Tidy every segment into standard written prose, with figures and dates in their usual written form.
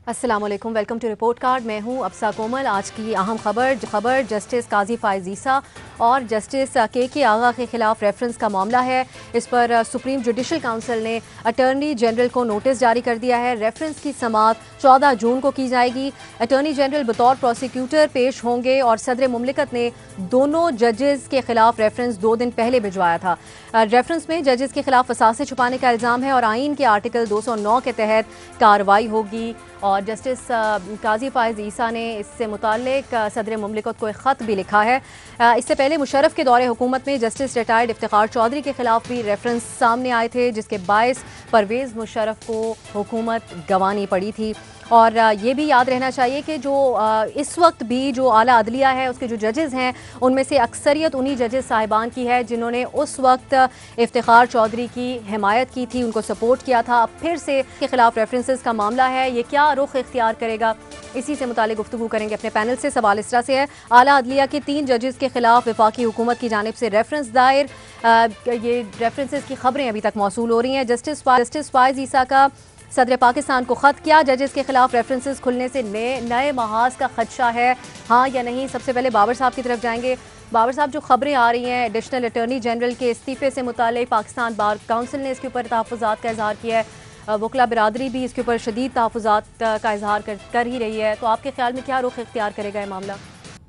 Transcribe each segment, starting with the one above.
अस्सलाम वालेकुम, welcome to report card. मैं हूं अफसा कोमल। आज की अहम खबर जस्टिस काजी फाइज ईसा और जस्टिस के आगा के खिलाफ रेफरेंस का मामला है। इस पर सुप्रीम जुडिशल काउंसिल ने अटॉर्नी जनरल को नोटिस जारी कर दिया है। रेफरेंस की समाअत 14 जून को की जाएगी। अटॉर्नी जनरल बतौर प्रोसिक्यूटर पेश होंगे और सदर मुमलिकत ने दोनों जजेस के खिलाफ रेफरेंस 2 दिन पहले भिजवाया था। रेफरेंस में जजेस के खिलाफ फसाद से छुपाने का इल्ज़ाम है और आइन के आर्टिकल 209 के तहत कार्रवाई होगी। और जस्टिस काजी फाइज ईसा ने इससे मुताल्लिक सदर मुमलिकत को एक ख़त भी लिखा है। इससे पहले मुशर्रफ के दौरे हुकूमत में जस्टिस रिटायर्ड इफ्तिखार चौधरी के खिलाफ भी रेफरेंस सामने आए थे, जिसके बायस परवेज़ मुशर्रफ को हुकूमत गंवानी पड़ी थी। और ये भी याद रहना चाहिए कि जो इस वक्त भी जो आला अदलिया है उसके जो जजेस हैं उनमें से अक्सरियत उन्हीं जजेस साहिबान की है जिन्होंने उस वक्त इफ्तिखार चौधरी की हिमायत की थी, उनको सपोर्ट किया था। अब फिर से के खिलाफ रेफरेंसेस का मामला है, ये क्या रुख इख्तियार करेगा, इसी से मुतालिक गुफ्तगू करेंगे अपने पैनल से। सवाल इस तरह से है, आला अदलिया के 3 जजेस के खिलाफ वफाकी हुकूमत की जानिब से रेफरेंस दायर, ये रेफरेंसेस की खबरें अभी तक मौसूल हो रही हैं। जस्टिस फाइज ईसा का सदर पाकिस्तान को ख़त, क्या जजेस के खिलाफ रेफरेंसेस खुलने से नए महाज का खदशा है, हाँ या नहीं? सबसे पहले बाबर साहब की तरफ जाएंगे। बाबर साहब, जो खबरें आ रही हैं एडिशनल अटॉर्नी जनरल के इस्तीफे से मुताल्लिक, पाकिस्तान बार काउंसिल ने इसके ऊपर तहफ़्फ़ुज़ात का इजहार किया है, वकला बिरादरी भी इसके ऊपर शदीद तहफ़्फ़ुज़ात का इजहार कर ही रही है, तो आपके ख्याल में क्या रुख इख्तियार करेगा ये मामला?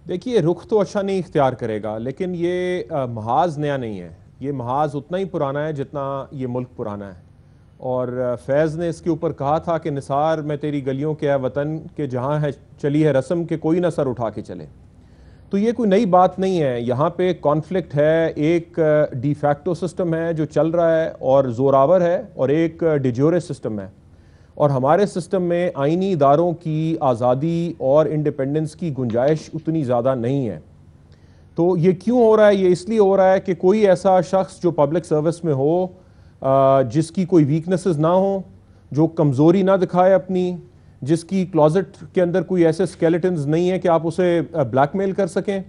देखिए, रुख तो अच्छा नहीं इख्तियार करेगा, लेकिन ये महाज नया नहीं है। ये महाज उतना ही पुराना है जितना ये मुल्क पुराना है। और फैज़ ने इसके ऊपर कहा था कि निसार मैं तेरी गलियों के वतन के जहाँ है चली है रस्म के कोई ना सर उठा के चले। तो ये कोई नई बात नहीं है। यहाँ पे कॉन्फ्लिक्ट है, एक डिफैक्टो सिस्टम है जो चल रहा है और ज़ोरावर है, और एक डिजोरे सिस्टम है। और हमारे सिस्टम में आइनी इदारों की आज़ादी और इंडिपेंडेंस की गुंजाइश उतनी ज़्यादा नहीं है। तो ये क्यों हो रहा है? ये इसलिए हो रहा है कि कोई ऐसा शख्स जो पब्लिक सर्विस में हो, जिसकी कोई वीकनेसेस ना हो, जो कमज़ोरी ना दिखाए अपनी, जिसकी क्लोजेट के अंदर कोई ऐसे स्केलेटन्स नहीं है कि आप उसे ब्लैकमेल कर सकें,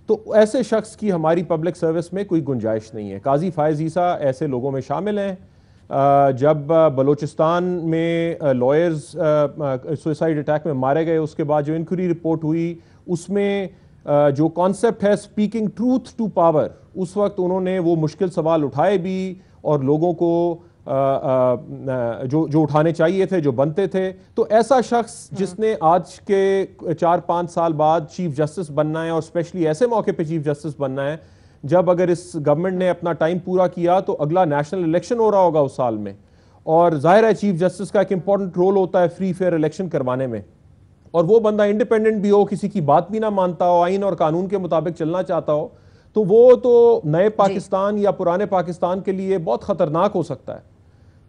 तो ऐसे शख्स की हमारी पब्लिक सर्विस में कोई गुंजाइश नहीं है। काजी फाइज ईसा ऐसे लोगों में शामिल हैं। जब बलूचिस्तान में लॉयर्स सुसाइड अटैक में मारे गए, उसके बाद जो इंक्वायरी रिपोर्ट हुई उसमें जो कॉन्सेप्ट है स्पीकिंग ट्रूथ टू पावर, उस वक्त उन्होंने वो मुश्किल सवाल उठाए भी और लोगों को जो उठाने चाहिए थे, जो बनते थे। तो ऐसा शख्स जिसने आज के 4-5 साल बाद चीफ जस्टिस बनना है, और स्पेशली ऐसे मौके पे चीफ जस्टिस बनना है जब अगर इस गवर्नमेंट ने अपना टाइम पूरा किया तो अगला नेशनल इलेक्शन हो रहा होगा उस साल में, और जाहिर है चीफ जस्टिस का एक इंपॉर्टेंट रोल होता है फ्री फेयर इलेक्शन करवाने में, और वो बंदा इंडिपेंडेंट भी हो, किसी की बात भी ना मानता हो, आइन और कानून के मुताबिक चलना चाहता हो, तो वो तो नए पाकिस्तान या पुराने पाकिस्तान के लिए बहुत खतरनाक हो सकता है।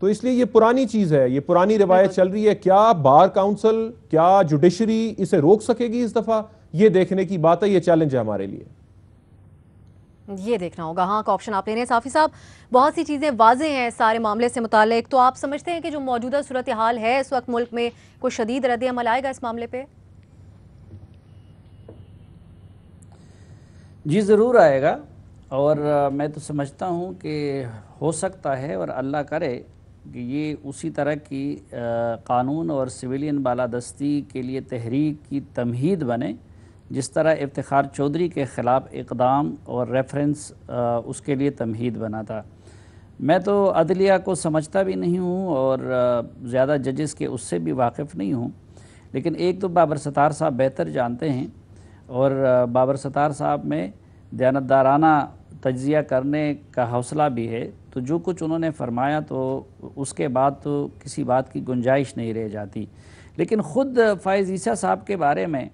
तो इसलिए ये पुरानी चीज है, ये पुरानी रिवायत चल रही है। क्या बार काउंसिल, क्या जुडिशरी इसे रोक सकेगी इस दफा? ये देखने की बात है, ये चैलेंज है हमारे लिए। ये देखना होगा, हाँ का ऑप्शन आप ले रहे हैं। साफी साहब, बहुत सी चीज़ें वाज़ेह हैं सारे मामले से मुतालिक, तो आप समझते हैं कि जो मौजूदा सूरत हाल है इस वक्त मुल्क में, कोई शदीद रद्द अमल आएगा इस मामले पे? जी ज़रूर आएगा, और मैं तो समझता हूँ कि हो सकता है और अल्लाह करे कि ये उसी तरह की कानून और सिविलियन बालादस्ती के लिए तहरीक की तमहीद बने जिस तरह इफ्तिखार चौधरी के ख़िलाफ़ इक़दाम और रेफरेंस उसके लिए तमहीद बना था। मैं तो अदलिया को समझता भी नहीं हूँ और ज़्यादा जजेस के उससे भी वाकिफ़ नहीं हूँ, लेकिन एक तो बाबर सत्तार साहब बेहतर जानते हैं, और बाबर सत्तार साहब में दयानतदाराना तज्ज़िया करने का हौसला भी है। तो जो कुछ उन्होंने फरमाया तो उसके बाद तो किसी बात की गुंजाइश नहीं रह जाती। लेकिन ख़ुद फाइज़ ईसा साहब के बारे में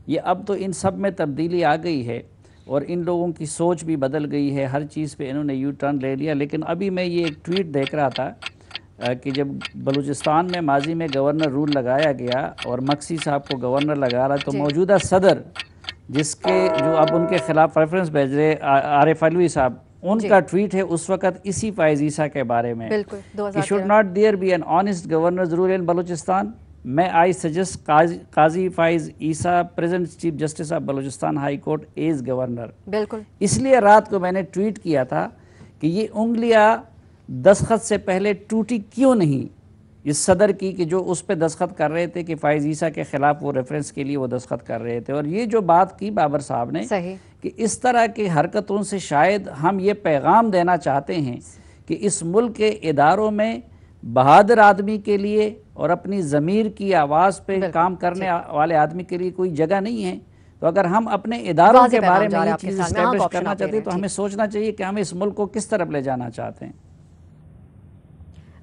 ये अब तो इन सब में तब्दीली आ गई है और इन लोगों की सोच भी बदल गई है, हर चीज़ पे इन्होंने यू टर्न ले लिया। लेकिन अभी मैं ये एक ट्वीट देख रहा था कि जब बलूचिस्तान में माजी में गवर्नर रूल लगाया गया और मक्सी साहब को गवर्नर लगा रहा, तो मौजूदा सदर जिसके जो अब उनके खिलाफ रेफरेंस भेज रहे आरिफ अलवी साहब, उनका ट्वीट है उस वक्त इसी फाइज ईसा के बारे में कि should not there be an honest governors rule in Balochistan, मैं I suggest Qazi Faiz Isa present chief justice of Balochistan high court as governor. बिल्कुल, इसलिए रात को मैंने ट्वीट किया था कि ये उंगलियां दस्तखत से पहले टूटी क्यों नहीं, इस सदर की कि जो उस पर दस्तखत कर रहे थे कि फ़ाइज़ ईसा के ख़िलाफ़ वो रेफरेंस के लिए वो दस्तखत कर रहे थे। और ये जो बात की बाबर साहब ने कि इस तरह की हरकतों से शायद हम ये पैगाम देना चाहते हैं कि इस मुल्क के इदारों में बहादुर आदमी के लिए और अपनी ज़मीर की आवाज़ पे काम करने वाले आदमी के लिए कोई जगह नहीं है। तो अगर हम अपने इदारों के बारे में ये चीज़ इस्टेब्लिश करना चाहते हैं तो हमें सोचना चाहिए कि हम इस मुल्क को किस तरफ ले जाना चाहते हैं।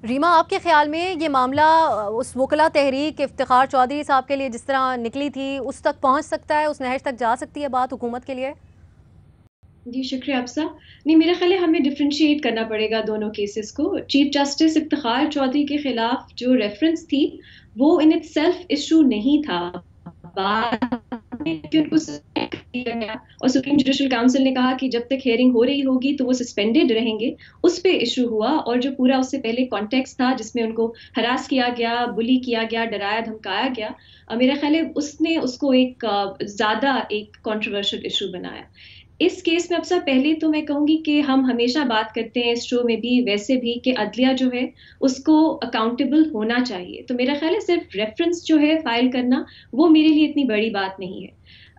रीमा, आपके ख्याल में ये मामला उस वकला तहरीक इफ्तिखार चौधरी साहब के लिए जिस तरह निकली थी उस तक पहुंच सकता है, उस नहज तक जा सकती है बात हुकूमत के लिए? जी शुक्रिया अफसा। नहीं, मेरा ख्याल है हमें डिफ्रेंशिएट करना पड़ेगा दोनों केसेस को। चीफ जस्टिस इफ्तिखार चौधरी के खिलाफ जो रेफरेंस थी वो इन इटसेल्फ इशू नहीं था, बाद में उनको सस्पेंड किया गया और सुप्रीम जुडिशल काउंसिल ने कहा कि जब तक हियरिंग हो रही होगी तो वो सस्पेंडेड रहेंगे, उस पे इशू हुआ। और जो पूरा उससे पहले कॉन्टेक्स्ट था जिसमें उनको हरास किया गया, बुली किया गया, डराया धमकाया गया, मेरा ख्याल है उसने उसको एक ज्यादा एक कंट्रोवर्शियल इशू बनाया। इस केस में अफसर पहले तो मैं कहूंगी कि हम हमेशा बात करते हैं इस शो में भी वैसे भी कि अदलिया जो है उसको अकाउंटेबल होना चाहिए। तो मेरा ख्याल है सिर्फ रेफरेंस जो है फाइल करना वो मेरे लिए इतनी बड़ी बात नहीं है।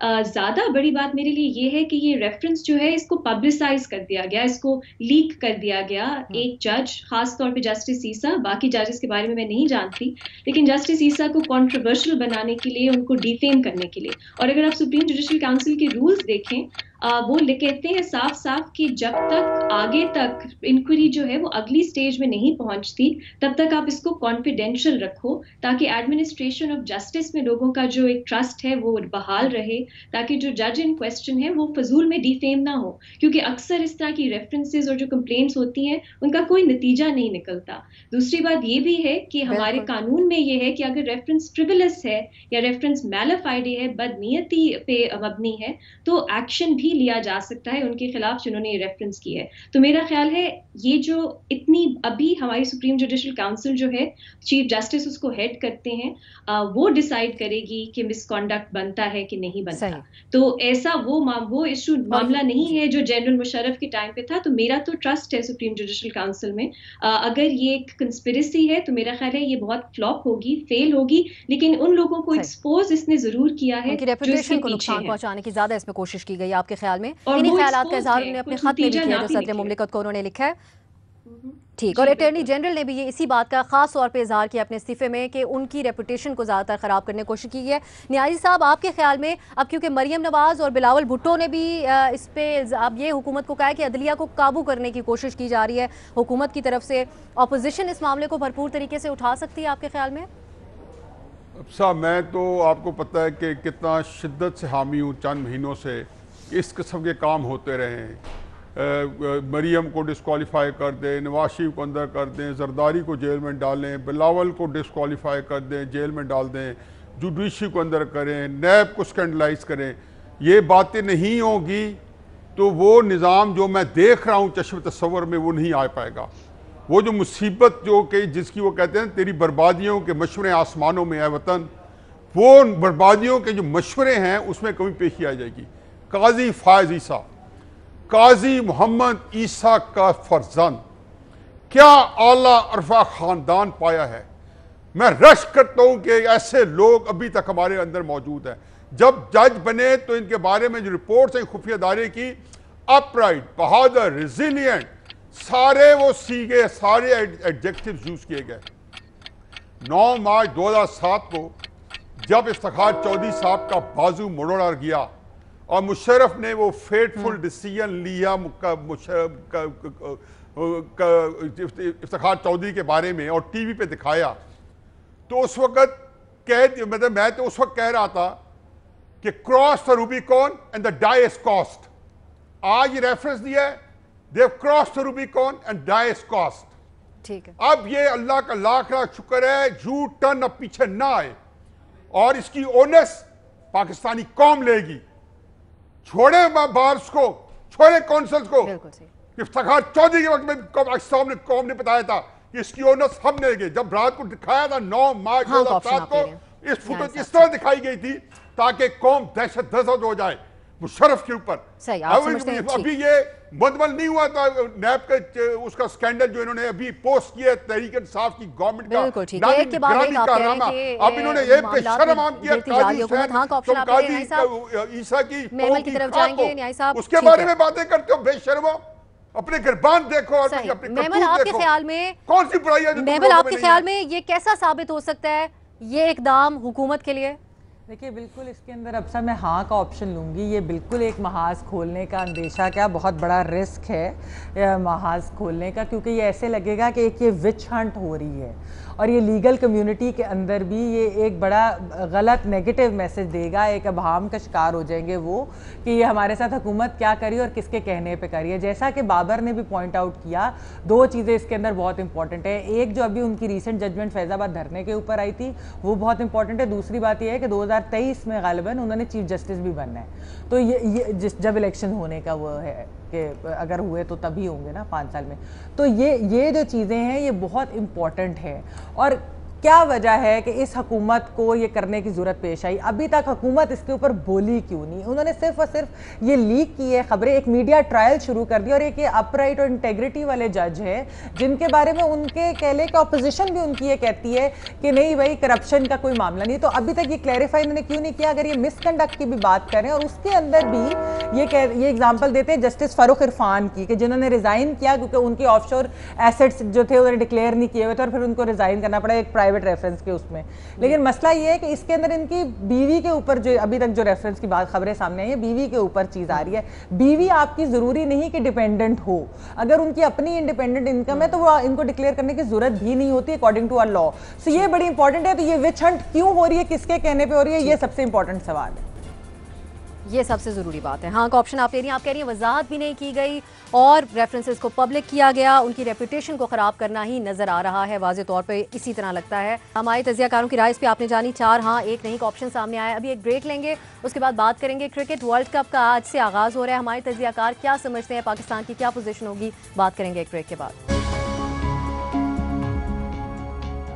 ज़्यादा बड़ी बात मेरे लिए ये है कि ये रेफरेंस जो है इसको पब्लिसाइज कर दिया गया, इसको लीक कर दिया गया। एक जज, खास तौर पे जस्टिस ईसा, बाकी जजेस के बारे में मैं नहीं जानती, लेकिन जस्टिस ईसा को कंट्रोवर्शियल बनाने के लिए, उनको डिफेम करने के लिए। और अगर आप सुप्रीम जुडिशल काउंसिल के रूल्स देखें, वो कहते हैं साफ साफ कि जब तक आगे तक इंक्वायरी जो है वो अगली स्टेज में नहीं पहुंचती तब तक आप इसको कॉन्फिडेंशियल रखो, ताकि एडमिनिस्ट्रेशन ऑफ जस्टिस में लोगों का जो एक ट्रस्ट है वो बहाल रहे, ताकि जो जज इन क्वेश्चन है वो फजूल में डिफेम ना हो। क्योंकि अक्सर इस तरह की रेफरेंसेस और जो कंप्लेंट्स होती हैं उनका कोई नतीजा नहीं निकलता। दूसरी बात ये भी है कि हमारे कानून में ये है कि अगर रेफरेंस फ्रिवलस है या रेफरेंस मैलाफाइडे है, बदनीयती पे मबनी है, तो एक्शन भी लिया जा सकता है उनके खिलाफ जिन्होंने ये रेफरेंस की है। तो मेरा ख्याल है ये जो इतनी अभी हमारी सुप्रीम जुडिशल काउंसिल जो है, चीफ जस्टिस उसको हेड करते हैं, वो डिसाइड करेगी कि मिसकॉन्डक्ट बनता है कि नहीं बनता। तो ऐसा वो इशू मामला नहीं है जो जनरल मुशर्रफ के टाइम पे था। तो मेरा तो ट्रस्ट है सुप्रीम जुडिशल काउंसिल में। अगर ये एक कंस्पिरेसी है तो मेरा ख्याल है ये बहुत फ्लॉप होगी, फेल होगी, लेकिन उन लोगों को एक्सपोज इसने जरूर किया है उनकी रेपुटेशन को नुकसान पहुंचाने की ज्यादा इसमें कोशिश की गई आपके ख्याल में? इन्हीं ख्यालात का इजहार उन्होंने अपने खत में भी किया जो सदर मुमलिकत को उन्होंने लिखा है। ठीक, और अटॉर्नी जनरल ने भी ये इसी बात का खास तौर पे इजहार किया अपने इस्तीफे में कि उनकी रेपुटेशन को ज़्यादातर ख़राब करने की कोशिश की है। न्याजी साहब, आपके ख्याल में अब क्योंकि मरियम नवाज़ और बिलावल भुट्टो ने भी इस पे अब ये हुकूमत को कहा है कि अदलिया को काबू करने की कोशिश की जा रही है हुकूमत की तरफ से, अपोजिशन इस मामले को भरपूर तरीके से उठा सकती है आपके ख्याल में? साहब, मैं तो आपको पता है कि कितना शिद्दत से हामी हूँ चंद महीनों से, इस किस्म के काम होते रहे हैं। मरियम को डिस्क्वालीफाई कर दें, नवाज शरीफ को अंदर कर दें, जरदारी को जेल में डालें, बिलावल को डिस्क्वालीफाई कर दें, जेल में डाल दें, जुडिशरी को अंदर करें, नैब को स्कैंडलाइज करें। ये बातें नहीं होगी तो वो निज़ाम जो मैं देख रहा हूँ चश्म तस्वर में वो नहीं आ पाएगा। वो जो मुसीबत जो कि जिसकी वो कहते हैं तेरी बर्बादियों के मशवरे आसमानों में है वतन, वो बर्बादियों के जो मशवरे हैं उसमें कमी पेशी आ जाएगी। काजी फ़ाइज़ ईसा, काजी मोहम्मद ईसा का फर्जंद, क्या आला अरफा ख़ानदान पाया है। मैं रश करता हूँ कि ऐसे लोग अभी तक हमारे अंदर मौजूद हैं। जब जज बने तो इनके बारे में जो रिपोर्ट्स हैं खुफिया अदारे की, अपराइट, बहादुर, रेजिलियंट, सारे वो सीखे, सारे एडजेक्टिव्स यूज किए गए। 9 मार्च 2007 को जब इफ्तिखार चौधरी साहब का बाजू मोड़ा गया और मुशर्रफ ने वो फेटफुल डिसीजन लिया इफ्तिखार चौधरी के बारे में और टीवी पे दिखाया, तो उस वक्त मैं तो उस वक्त कह रहा था कि cross the Rubicon and the die is cast. आज ये रेफरेंस दिया है, they have crossed the Rubicon and die is cast. ठीक है, अब ये अल्लाह का लाख लाख शुक्र है यू टर्न अब पीछे ना आए और इसकी ओनस पाकिस्तानी कौम लेगी। छोड़े बार्स को, छोड़े कौंसल्स को। इफ्तिखार चौधरी के वक्त में कौम ने बताया था कि इसकी ओनस हम लेंगे। जब रात को दिखाया था 9 मार्च 2007 को, इस फुटेज इस तरह दिखाई गई थी ताकि कौम दहशत हो जाए। मुशर्रफ के ऊपर। सही, आप समझते हैं, अभी ये मुकम्मल नहीं हुआ था नैब का उसका स्कैंडल जो इन्होंने अभी पोस्ट किया तहरीक इंसाफ की गवर्नमेंट का, बिल्कुल ठीक है। एक के बाद एक आप कह रहे हैं कि अब इन्होंने ये बेशर्म आम किया काजी ईसा की मेमल की तरफ जाएंगे न्याय साहब, उसके बारे में बातें करते हो बेशर्मो। अपने गिरबान देखो और अपने मेमल आपके ख्याल में कौन सी बुराई है? मेमल आपके ख्याल में ये कैसा साबित हो सकता है ये इकदाम हुकूमत के लिए? देखिए बिल्कुल इसके अंदर अब मैं हाँ का ऑप्शन लूँगी। ये बिल्कुल एक महाज खोलने का अंदेशा क्या बहुत बड़ा रिस्क है महाज खोलने का, क्योंकि ये ऐसे लगेगा कि एक ये विच हंट हो रही है और ये लीगल कम्युनिटी के अंदर भी ये एक बड़ा गलत नेगेटिव मैसेज देगा, एक अभाम का शिकार हो जाएंगे वो कि ये हमारे साथ हुकूमत क्या करी और किसके कहने पे करी है। जैसा कि बाबर ने भी पॉइंट आउट किया, दो चीज़ें इसके अंदर बहुत इंपॉर्टेंट है। एक जो अभी उनकी रिसेंट जजमेंट फैज़ाबाद धरने के ऊपर आई थी वो बहुत इंपॉर्टेंट है। दूसरी बात यह है कि 2023 में गालिबन उन्होंने चीफ जस्टिस भी बनना है, तो ये जब इलेक्शन होने का वो है कि अगर हुए तो तभी होंगे ना 5 साल में। तो ये जो चीज़ें हैं ये बहुत इम्पॉर्टेंट है। और क्या वजह है कि इस हुकूमत को ये करने की ज़रूरत पेश आई? अभी तक हुकूमत इसके ऊपर बोली क्यों नहीं? उन्होंने सिर्फ और सिर्फ ये लीक की है खबरें, एक मीडिया ट्रायल शुरू कर दिया और एक ये अपराइट और इंटेग्रिटी वाले जज है जिनके बारे में उनके कह ले कि अपोजिशन भी उनकी ये कहती है कि नहीं भाई करप्शन का कोई मामला नहीं। तो अभी तक ये क्लैरिफाई इन्होंने क्यों नहीं किया? अगर ये मिसकंडक्ट की भी बात करें और उसके अंदर भी ये एग्जाम्पल देते हैं जस्टिस फारूक इरफान की कि जिन्होंने रिजाइन किया क्योंकि उनके ऑफशोर एसेट्स जो थे उन्होंने डिक्लेयर नहीं किए हुए थे और फिर उनको रिजाइन करना पड़ा एक प्राइवेट रेफरेंस के उसमें। लेकिन मसला ये है कि इसके अंदर इनकी बीवी के ऊपर जो अभी तक जो रेफरेंस की बात खबरें सामने आई है बीवी के ऊपर चीज आ रही है। बीवी आपकी जरूरी नहीं कि डिपेंडेंट हो, अगर उनकी अपनी इंडिपेंडेंट इनकम है तो वो इनको डिक्लेयर करने की जरूरत भी नहीं होती अकॉर्डिंग टू आवर लॉ। सो ये बड़ी इंपॉर्टेंट है। तो ये विच हंट क्यों हो रही है, किसके कहने पे हो रही है, ये सबसे इंपॉर्टेंट सवाल है। ये सबसे ज़रूरी बात है। हाँ का ऑप्शन आप ले रही हैं, आप कह रही हैं वजाहत भी नहीं की गई और रेफरेंसेस को पब्लिक किया गया, उनकी रेपुटेशन को ख़राब करना ही नज़र आ रहा है वाज़े तौर पे, इसी तरह लगता है। हमारे तजियाकारों की राय इस पे आपने जानी, 4 हाँ 1 नहीं का ऑप्शन सामने आया। अभी एक ब्रेक लेंगे, उसके बाद बात करेंगे। क्रिकेट वर्ल्ड कप का आज से आगाज़ हो रहा है, हमारे तजियाकार क्या समझते हैं, पाकिस्तान की क्या पोजीशन होगी, बात करेंगे एक ब्रेक के बाद।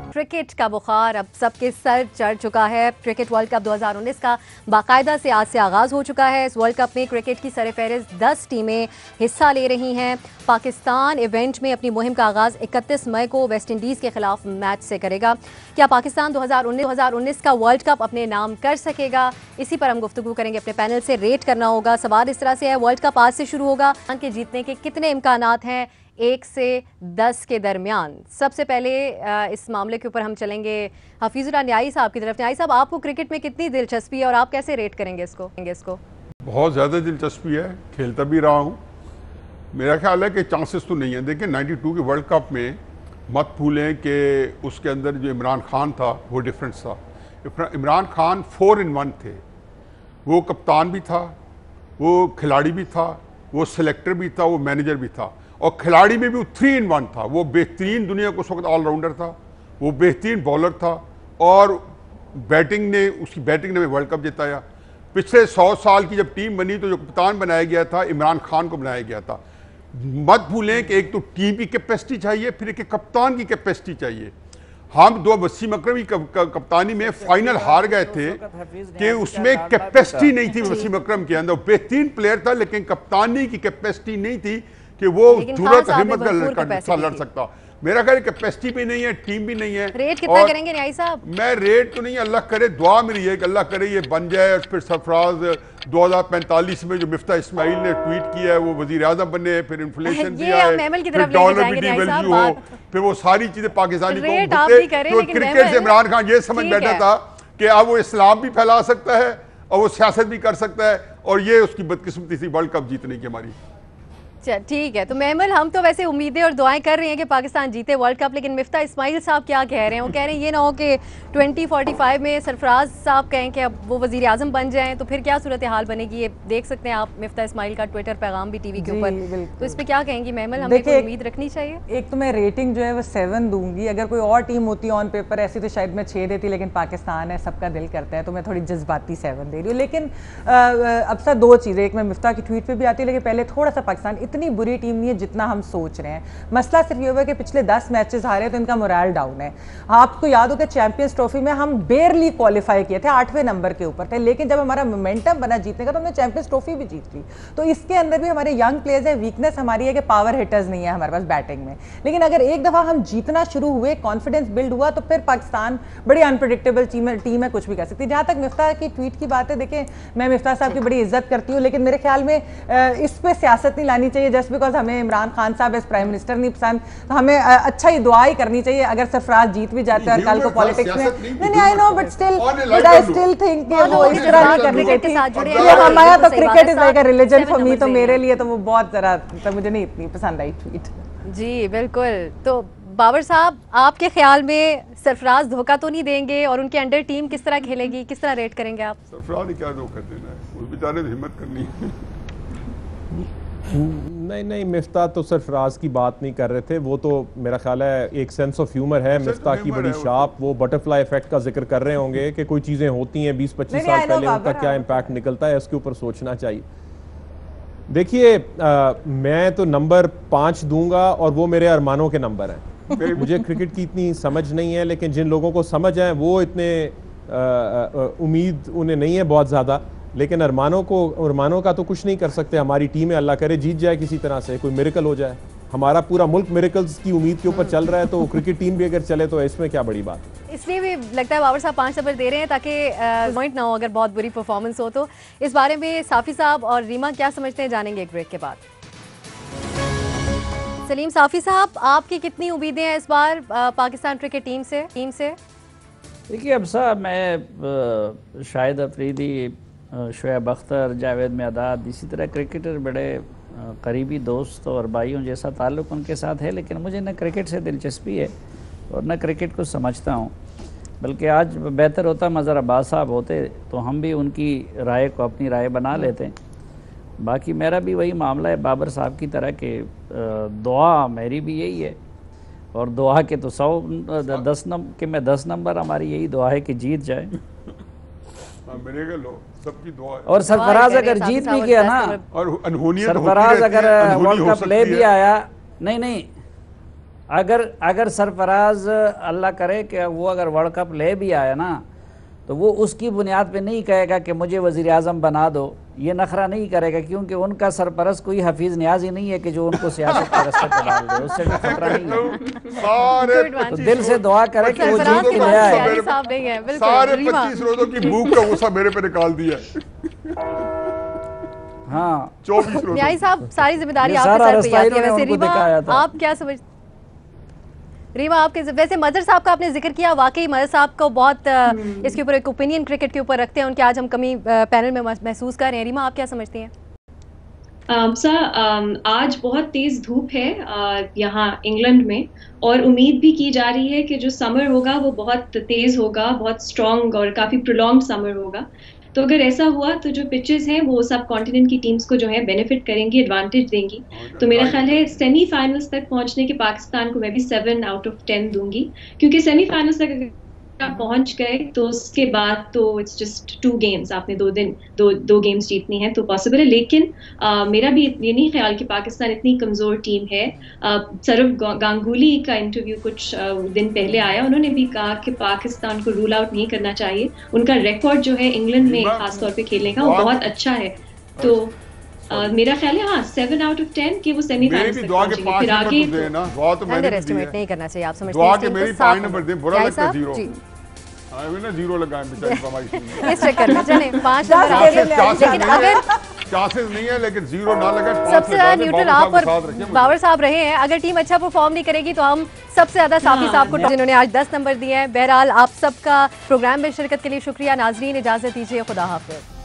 क्रिकेट का बुखार अब सबके सर चढ़ चुका है। क्रिकेट वर्ल्ड कप 2019 का बाकायदा से आज से आगाज़ हो चुका है। इस वर्ल्ड कप में क्रिकेट की सरफहरिस्त 10 टीमें हिस्सा ले रही हैं। पाकिस्तान इवेंट में अपनी मुहिम का आगाज़ 31 मई को वेस्ट इंडीज़ के खिलाफ मैच से करेगा। क्या पाकिस्तान 2019 का वर्ल्ड कप अपने नाम कर सकेगा? इसी पर हम गुफ्तगू करेंगे अपने पैनल से। रेट करना होगा, सवाल इस तरह से है, वर्ल्ड कप आज से शुरू होगा, के जीतने के कितने इम्कानात हैं 1 से 10 के दरमियान? सबसे पहले इस मामले के ऊपर हम चलेंगे हफीजुल्लाह न्याई साहब की तरफ। न्याई साहब, आपको क्रिकेट में कितनी दिलचस्पी है और आप कैसे रेट करेंगे इसको? बहुत ज़्यादा दिलचस्पी है, खेलता भी रहा हूँ। मेरा ख्याल है कि चांसेस तो नहीं है। देखिए 92 के वर्ल्ड कप में मत भूलें कि उसके अंदर जो इमरान खान था वो डिफरेंस था। इमरान खान 4 in 1 थे, वो कप्तान भी था, वो खिलाड़ी भी था, वो सिलेक्टर भी था, वो मैनेजर भी था और खिलाड़ी में भी वो 3 in 1 था। वो बेहतरीन दुनिया को उस वक्त ऑलराउंडर था, वो बेहतरीन बॉलर था और उसकी बैटिंग ने वर्ल्ड कप जिताया। पिछले 100 साल की जब टीम बनी तो जो कप्तान बनाया गया था इमरान खान को बनाया गया था। मत भूलें कि एक तो टीम की कैपेसिटी चाहिए, फिर एक कप्तान की कैपेसिटी चाहिए। हम 2 वसीम अकरम की कप्तानी में फाइनल हार गए थे कि उसमें कैपेसिटी नहीं थी वसीम अकरम के अंदर। बेहतरीन प्लेयर था लेकिन कप्तानी की कैपेसिटी नहीं थी कि वो जरूरत हिम्मत का लड़ सकता। मेरा ख्याल कैपेसिटी भी नहीं है, टीम भी नहीं है। रेट कितना करेंगे न्याई साहब? मैं रेट तो नहीं, अल्लाह करे, दुआ मेरी है कि अल्लाह करे ये बन जाए और फिर सरफराज 2045 में जो मिफ्ता इस्माइल ने ट्वीट किया है वो वजीर आजम बने, फिर इन्फ्लेशन भी आए, फिर डॉलर भी डिवैल्यू हो, फिर वो सारी चीजें पाकिस्तानी को क्रिकेट से इमरान खान ये समझ बैठा था कि अब वो इस्लाम भी फैला सकता है और वो सियासत भी कर सकता है और ये उसकी बदकिस्मती थी वर्ल्ड कप जीतने की हमारी। ठीक है, तो मेमल हम तो वैसे उम्मीदें और दुआएं कर रहे हैं कि पाकिस्तान जीते वर्ल्ड कप, लेकिन मिफ्ता इस्माइल साहब क्या कह रहे हैं? वो कह रहे हैं ये ना हो कि 2045 में सरफराज साहब कहें कि अब वो वजीर आजम बन जाएं तो फिर क्या सूरत हाल बनेगी। ये देख सकते हैं आप मिफ्ता इस्माइल का ट्विटर पैगाम भी टीवी के ऊपर, तो इस पर क्या कहेंगी मेमल? हमें कोई उम्मीद रखनी चाहिए? एक तो मैं रेटिंग जो है वो 7 दूंगी। अगर कोई और टीम होती ऑन पेपर ऐसी तो शायद मैं 6 देती, लेकिन पाकिस्तान है, सबका दिल करता है, तो मैं थोड़ी जज्बाती 7 दे रही हूँ। लेकिन अब सर 2 चीज़ें, एक मैं मिफ्ता की ट्वीट पर भी आती है लेकिन पहले थोड़ा सा पाकिस्तान इतनी बुरी टीम नहीं है जितना हम सोच रहे हैं। मसला सिर्फ ये हुआ कि पिछले 10 मैचेस हारे तो इनका मोरल डाउन है। आपको याद हो कि चैंपियंस ट्रॉफी में हम बेयरली क्वालिफाई किए थे, 8वें नंबर के ऊपर थे, लेकिन जब हमारा मोमेंटम बना जीतने का तो हमने चैंपियंस ट्रॉफी भी जीत ली। तो इसके अंदर भी हमारे यंग प्लेयर्स है, वीकनेस हमारी है कि पावर हिटर्स नहीं है हमारे पास बैटिंग में। लेकिन अगर एक दफ़ा हम जीतना शुरू हुए, कॉन्फिडेंस बिल्ड हुआ, तो फिर पाकिस्तान बड़ी अनप्रेडिक्टेबल टीम है, कुछ भी कर सकती है। जहाँ तक मिफ्ताह की ट्वीट की बात है, देखें मैं मिफ्ताह साहब की बड़ी इज्जत करती हूँ, लेकिन मेरे ख्याल में इस पे सियासत नहीं लानी चाहिए। जस्ट बिकॉज हमें इमरान खान साहब एज प्राइम मिनिस्टर नहीं पसंद, तो हमें अच्छा ही दुआ ही करनी चाहिए। अगर सरफराज जीत भी जाते हैं और कल को पॉलिटिक्स में नहीं, I know, but I still think वो इस तरह नहीं करनी चाहिए। हमारा तो cricket is like a religion for me, तो मेरे लिए तो वो बहुत जरा तो मुझे नहीं इतनी पसंद आई ट्वीट। जी बिल्कुल। तो बाबर साहब, आपके ख्याल में सरफराज धोखा तो नहीं देंगे और उनके अंडर टीम किस तरह खेलेगी, किस तरह रेट करेंगे आप? सरफराज ने क्या धोखा देना है, उस बेचारे ने हिम्मत करनी है। नहीं, मिफ्ताह तो सरफराज की बात नहीं कर रहे थे, वो तो मेरा ख्याल है एक सेंस ऑफ ह्यूमर है मिफ्ताह की बड़ी शार्प, वो बटरफ्लाई इफेक्ट का जिक्र कर रहे होंगे कि कोई चीज़ें होती हैं 20-25 साल पहले, उनका क्या इम्पैक्ट निकलता है, इसके ऊपर सोचना चाहिए। देखिए, मैं तो नंबर 5 दूंगा और वो मेरे अरमानों के नंबर हैं। मुझे क्रिकेट की इतनी समझ नहीं है, लेकिन जिन लोगों को समझ है वो इतने उम्मीद उन्हें नहीं है बहुत ज़्यादा, लेकिन अरमानों का तो कुछ नहीं कर सकते। हमारी टीम है, अल्लाह करे जीत जाए किसी तरह से, कोई मिरेकल हो जाए। हमारा पूरा मुल्क मिरेकल्स की उम्मीद के ऊपर चल रहा है, तो क्रिकेट टीम भी अगर चले तो इसमें क्या बड़ी बात है। इसलिए भी लगता है बाबर साहब 5 नंबर दे रहे हैं ताकि पॉइंट ना हो अगर बहुत बुरी परफॉर्मेंस हो तो। इस बारे में साफ़ी साहब और रीमा क्या समझते हैं, जानेंगे एक ब्रेक के बाद। सलीम साफ़ी साहब, आपकी कितनी उम्मीदें हैं इस बार पाकिस्तान क्रिकेट टीम से? देखिए अब साहब, मैं शाहिद अफरीदी, शोएब अख्तर, जावेद मियादाद, इसी तरह क्रिकेटर बड़े करीबी दोस्त और भाइयों जैसा ताल्लुक़ उनके साथ है, लेकिन मुझे न क्रिकेट से दिलचस्पी है और न क्रिकेट को समझता हूँ। बल्कि आज बेहतर होता मज़र अब्बास साहब होते तो हम भी उनकी राय को अपनी राय बना लेते। बाकी मेरा भी वही मामला है बाबर साहब की तरह के, दुआ मेरी भी यही है और दुआ के तो 10 नंबर हमारी यही दुआ है कि जीत जाए। सबकी दुआ है। और सरफराज अगर जीत भी गया ना, और सरफराज अगर वर्ल्ड कप ले भी आया, नहीं, अगर सरफराज अल्लाह करे कि वो अगर वर्ल्ड कप ले भी आया ना, तो वो उसकी बुनियाद पे नहीं कहेगा कि मुझे वज़ीर आज़म बना दो, ये नखरा नहीं करेगा, क्योंकि उनका सरपरस्त कोई हफीज़ नियाज ही नहीं है कि जो उनको सियासत के रास्ते पर डाल दे, उससे कोई खतरा नहीं है। तो दिल से दुआ करे कि वो जीत के ले आए। सारे 25 रोजों की भूख का गुस्सा मेरे पे निकाल दिया। हाँ, 24 रोज। न्याई साहब, सारी जिम्मेदारी आपके सर पे आती है। वैसे रीमा, आप क्या समझ, रीमा आपके, वैसे मजहर साहब का आपने जिक्र किया, वाकई मजहर साहब को बहुत इसके ऊपर एक ओपिनियन क्रिकेट के ऊपर रखते हैं, उनकी आज हम कमी पैनल में महसूस कर रहे हैं। रीमा, आप क्या समझती हैं? आज बहुत तेज धूप है यहाँ इंग्लैंड में, और उम्मीद भी की जा रही है कि जो समर होगा वो बहुत तेज होगा, बहुत स्ट्रॉन्ग और काफी प्रोलॉन्ग समर होगा। तो अगर ऐसा हुआ तो जो पिचेस हैं वो सब कॉन्टिनेंट की टीम्स को जो है बेनिफिट करेंगी, एडवांटेज देंगी। तो मेरा ख्याल है सेमीफाइनल्स तक पहुंचने के पाकिस्तान को मैं भी 7 आउट ऑफ 10 दूंगी, क्योंकि सेमीफाइनल्स तक पहुंच गए तो उसके बाद तो इट्स जस्ट 2 गेम्स, आपने 2 गेम्स जीतनी है तो पॉसिबल है। लेकिन मेरा भी ये नहीं ख्याल कि पाकिस्तान इतनी कमज़ोर टीम है। सौरव गांगुली का इंटरव्यू कुछ दिन पहले आया, उन्होंने भी कहा कि पाकिस्तान को रूल आउट नहीं करना चाहिए। उनका रिकॉर्ड जो है इंग्लैंड में खासतौर पर खेलने का वो बहुत अच्छा है। तो मेरा ख्याल है 7 आउट ऑफ 10 कि वो सेमीफाइनल्स तक पहुंचेंगे। फिर आगे अंडर एस्टिमेट नहीं करना चाहिए, आप समझते हैं? दुआ के मेरी 5 नंबर दे, बुरा लगता है 0। ना 0 लगाएं बेचारे हमारी इस चक्कर में चलें 5 नंबर, लेकिन अगर चांसेस नहीं है, लेकिन 0 ना लगाए। सबसे ज्यादा न्यूट्रल आप और बाबर साहब रहे हैं। अगर टीम अच्छा परफॉर्म नहीं करेगी तो हम सबसे ज्यादा साफी साहब को, जिन्होंने आज 10 नंबर दिए हैं। बहरहाल आप सबका प्रोग्राम में शिरकत के लिए शुक्रिया। नाजरीन, इजाजत दीजिए, खुदा हाफिज।